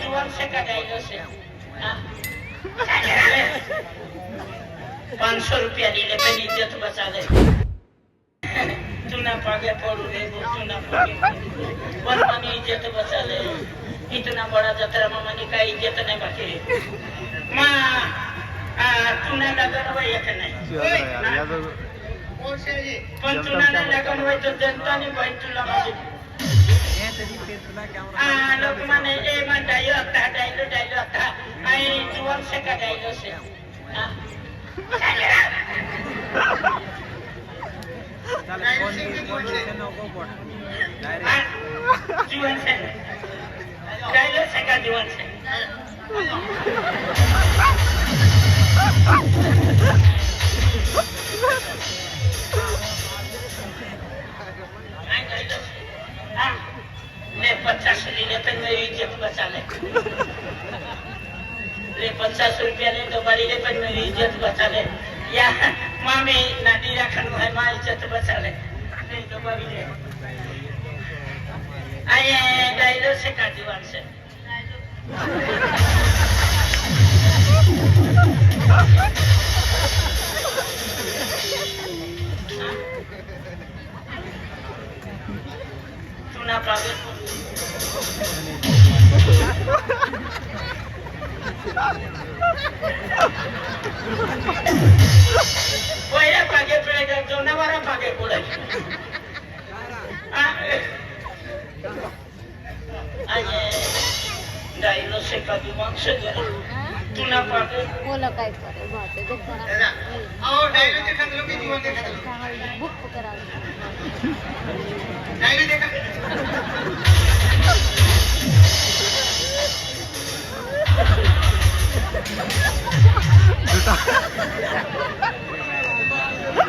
जुवान से का डायलो से 500 रुपया दिले पे इज्जत बचा ले तू ना पागे पड़ू रे तू ना पागे पर मनी इज्जत बचा ले इतना बड़ा जतरा में मनी का इज्जत नहीं बाकी मां तू ना लगन वही है नहीं पण तू ना लगन वही तो जनता ने भाई तू लगा लोग माने ए मन डायलो आता आई जुवान से का डायलो से जुवान से डायलो से का जुवान से ले 50 ले पे मेरी इज्जत बचा ले 50 रुपया ले तो बड़ी ले पे मेरी इज्जत बचा ले या मामी नादी रखन है मां इज्जत बचा ले नहीं तो बड़ी ले आए डायलो से का दीवार से तू ना पावे कोयला पागे पड़ेगा जो नवारा पागे पड़ेगा आये डायलो से का दिमाग से जरा तू ना पागे बोला काय करे बाते देख जरा आओ डायलो देखा लोग की जीवन देखा बुक करा डायलो देखा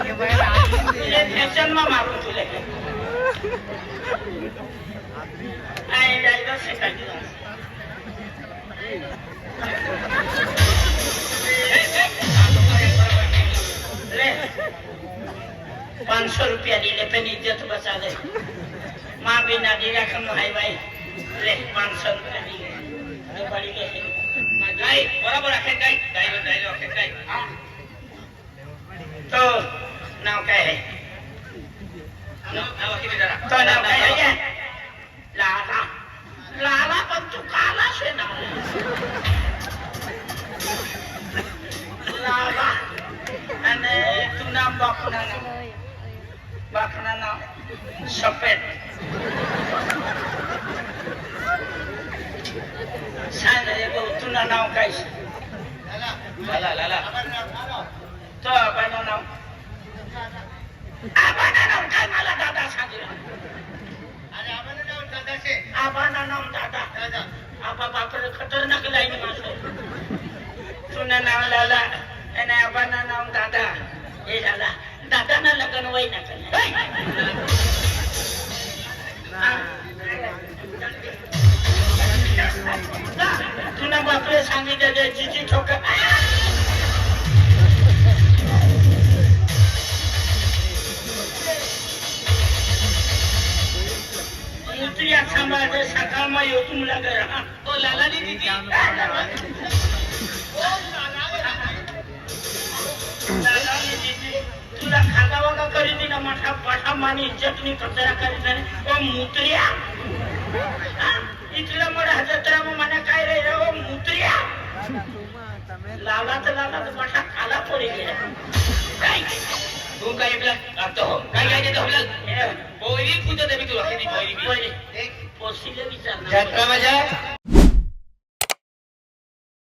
ये फैशन में मारू तुले आई डायलो से कर दिया ले 500 रुपया दिले पे इज्जत बचा ले मां भी ना दिया कम भाई भाई ले 500 रुपया दिले ये बड़ी के गाय बराबर रखे गाय डायलो रखे गाय तो नाव काय है नाव किती जरा तो नाव काय है लाला लाला पण तू काला से नाव लाला आणि तू नाम बापना नाव सफेद सांग रे भाऊ तुला नाव काय लाला तो आबानं नाव काय मला दादा सांगितलं अरे आबानं नाव दादाचे आबानं नाव दादा आबा बापरे खतरनाक लाईन माणसं तुला नाव लाला आणि आबानं नाव दादा हे झाला दादानं लग्न वय ना केलं तुला बापरे सांगितलं जिजी ठोकर मुत्रिया सांभाळते सकाळ मग येऊ तुमला घर ओ लालानी दीदी लालानी दीदी तुला खागा वागा करी दी ना मोठा पाठा मानी चटणी कचरा करी दे ओ मुत्रिया इथला मोठा जत्रा मग मला काय रे ओ मुत्रिया लालाच मोठा खाला पोरी गेला काय तू काय आपला आता हो काय काय देतो आपल्याला पोरी पूजा देवी तुला किती पोरी पोसीले विचार जत्रा मजा